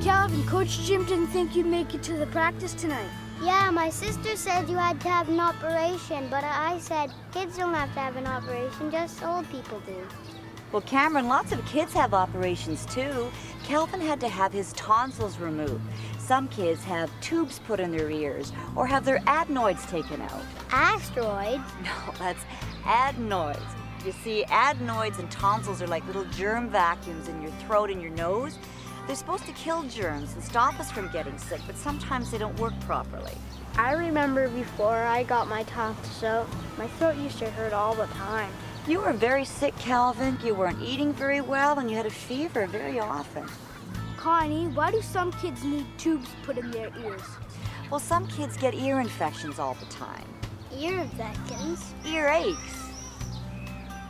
Calvin, Coach Jim didn't think you'd make it to the practice tonight. Yeah, my sister said you had to have an operation, but I said kids don't have to have an operation, just old people do. Well, Cameron, lots of kids have operations too. Calvin had to have his tonsils removed. Some kids have tubes put in their ears or have their adenoids taken out. Asteroids? No, that's adenoids. You see, adenoids and tonsils are like little germ vacuums in your throat and your nose. They're supposed to kill germs and stop us from getting sick, but sometimes they don't work properly. I remember before I got my tonsils out, my throat used to hurt all the time. You were very sick, Calvin. You weren't eating very well, and you had a fever very often. Connie, why do some kids need tubes put in their ears? Well, some kids get ear infections all the time. Ear infections? Earaches.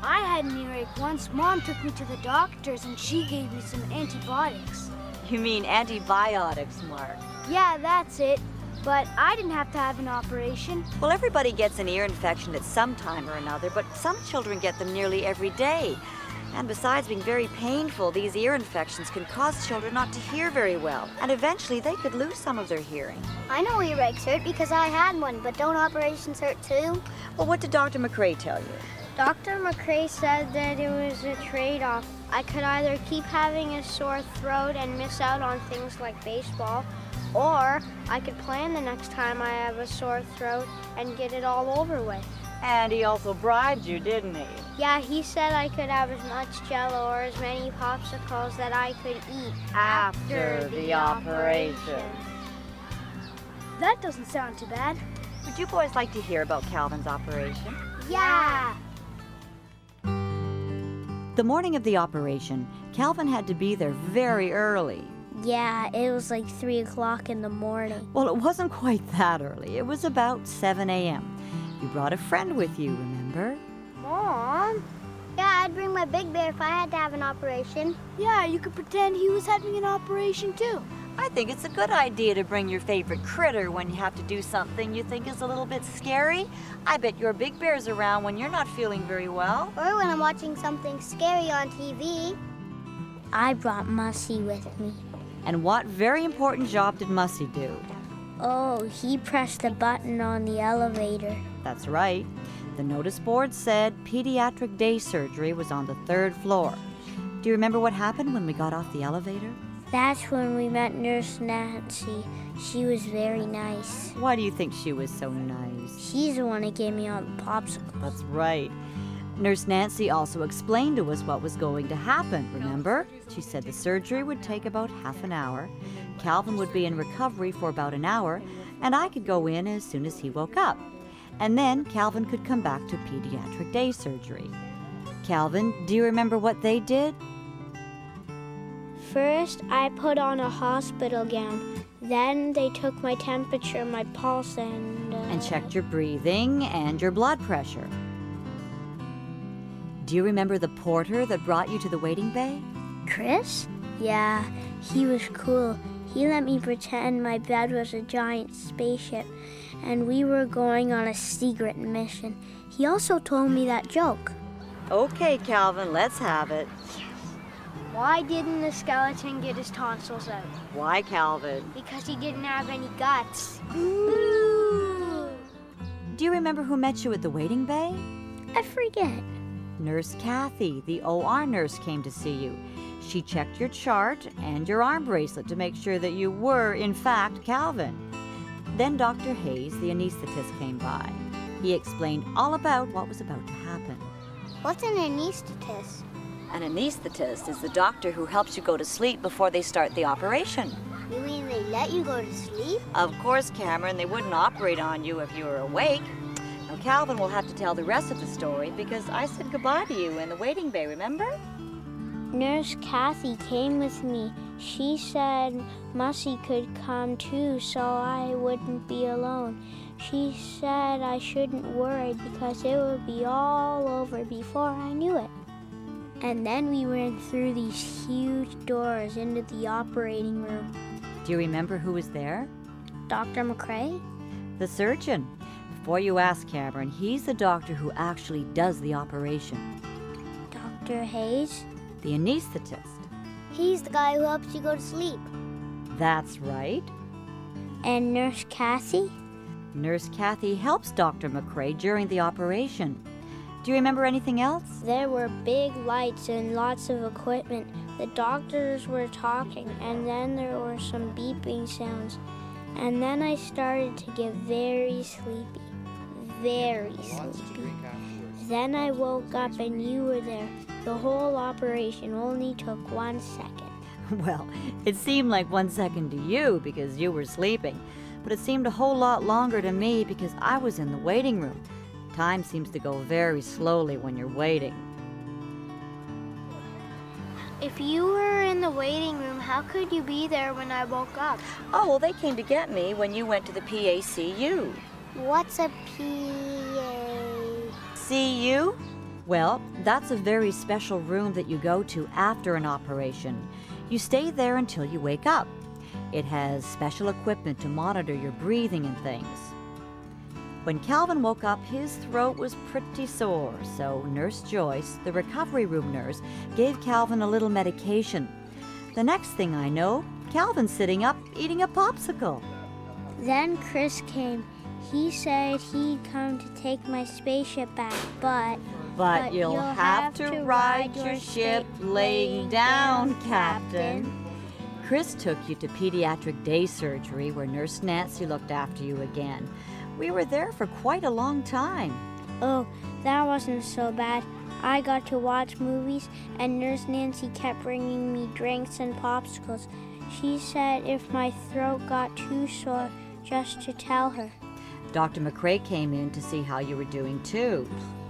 I had an earache once. Mom took me to the doctor's and she gave me some antibiotics. You mean antibiotics, Mark? Yeah, that's it. But I didn't have to have an operation. Well, everybody gets an ear infection at some time or another, but some children get them nearly every day. And besides being very painful, these ear infections can cause children not to hear very well. And eventually they could lose some of their hearing. I know earaches hurt because I had one, but don't operations hurt too? Well, what did Dr. McRae tell you? Dr. McRae said that it was a trade-off. I could either keep having a sore throat and miss out on things like baseball, or I could plan the next time I have a sore throat and get it all over with. And he also bribed you, didn't he? Yeah, he said I could have as much Jell-O or as many popsicles that I could eat after the operation. That doesn't sound too bad. Would you boys like to hear about Calvin's operation? Yeah! The morning of the operation, Calvin had to be there very early. Yeah, it was like 3 o'clock in the morning. Well, it wasn't quite that early. It was about 7 a.m. You brought a friend with you, remember? Mom? Yeah, I'd bring my big bear if I had to have an operation. Yeah, you could pretend he was having an operation too. I think it's a good idea to bring your favorite critter when you have to do something you think is a little bit scary. I bet your big bear's around when you're not feeling very well. Or when I'm watching something scary on TV. I brought Mussy with me. And what very important job did Mussy do? Oh, he pressed the button on the elevator. That's right. The notice board said pediatric day surgery was on the 3rd floor. Do you remember what happened when we got off the elevator? That's when we met Nurse Nancy. She was very nice. Why do you think she was so nice? She's the one that gave me all the popsicles. That's right. Nurse Nancy also explained to us what was going to happen, remember? She said the surgery would take about half an hour, Calvin would be in recovery for about an hour, and I could go in as soon as he woke up. And then Calvin could come back to pediatric day surgery. Calvin, do you remember what they did? First, I put on a hospital gown. Then they took my temperature, my pulse, and checked your breathing and your blood pressure. Do you remember the porter that brought you to the waiting bay? Chris? Yeah, he was cool. He let me pretend my bed was a giant spaceship, and we were going on a secret mission. He also told me that joke. Okay, Calvin, let's have it. Why didn't the skeleton get his tonsils out? Why, Calvin? Because he didn't have any guts. Ooh. Do you remember who met you at the waiting bay? I forget. Nurse Kathy, the OR nurse, came to see you. She checked your chart and your arm bracelet to make sure that you were, in fact, Calvin. Then Dr. Hayes, the anesthetist, came by. He explained all about what was about to happen. What's an anesthetist? An anesthetist is the doctor who helps you go to sleep before they start the operation. You mean they let you go to sleep? Of course, Cameron, they wouldn't operate on you if you were awake. Now, Calvin will have to tell the rest of the story because I said goodbye to you in the waiting bay, remember? Nurse Kathy came with me. She said Mussy could come too, so I wouldn't be alone. She said I shouldn't worry because it would be all over before I knew it. And then we ran through these huge doors into the operating room. Do you remember who was there? Dr. McRae? The surgeon. Before you ask, Cameron, he's the doctor who actually does the operation. Dr. Hayes? The anesthetist. He's the guy who helps you go to sleep. That's right. And Nurse Kathy? Nurse Kathy helps Dr. McCrae during the operation. Do you remember anything else? There were big lights and lots of equipment. The doctors were talking, and then there were some beeping sounds. And then I started to get very sleepy. Very sleepy. Then I woke up and you were there. The whole operation only took 1 second. Well, it seemed like 1 second to you because you were sleeping, but it seemed a whole lot longer to me because I was in the waiting room. Time seems to go very slowly when you're waiting. If you were in the waiting room, how could you be there when I woke up? Oh, well, they came to get me when you went to the PACU. What's a PA? CU? Well, that's a very special room that you go to after an operation. You stay there until you wake up. It has special equipment to monitor your breathing and things. When Calvin woke up, his throat was pretty sore, so Nurse Joyce, the recovery room nurse, gave Calvin a little medication. The next thing I know, Calvin's sitting up eating a popsicle. Then Chris came. He said he'd come to take my spaceship back, But you'll have to ride your ship laying down, Captain. Chris took you to pediatric day surgery where Nurse Nancy looked after you again. We were there for quite a long time. Oh, that wasn't so bad. I got to watch movies, and Nurse Nancy kept bringing me drinks and popsicles. She said if my throat got too sore, just to tell her. Dr. McCrae came in to see how you were doing, too.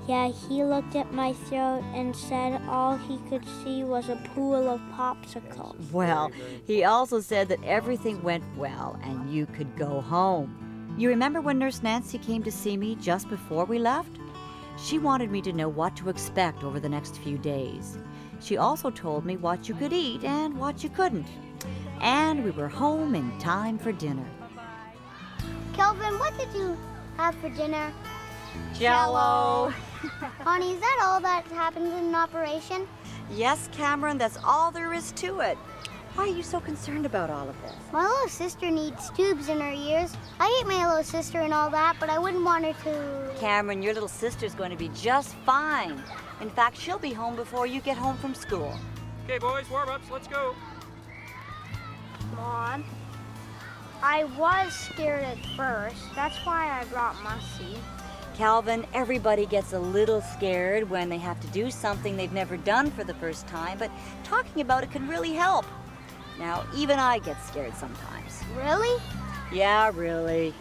Yeah, he looked at my throat and said all he could see was a pool of popsicles. Well, he also said that everything went well and you could go home. You remember when Nurse Nancy came to see me just before we left? She wanted me to know what to expect over the next few days. She also told me what you could eat and what you couldn't. And we were home in time for dinner. Kelvin, what did you have for dinner? Jell-O. Honey, is that all that happens in an operation? Yes, Cameron, that's all there is to it. Why are you so concerned about all of this? My little sister needs tubes in her ears. I hate my little sister and all that, but I wouldn't want her to... Cameron, your little sister's going to be just fine. In fact, she'll be home before you get home from school. Okay, boys, warm-ups, let's go. Mom, I was scared at first. That's why I brought Mussy. Calvin, everybody gets a little scared when they have to do something they've never done for the first time, but talking about it can really help. Now, even I get scared sometimes. Really? Yeah, really.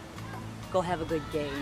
Go have a good game.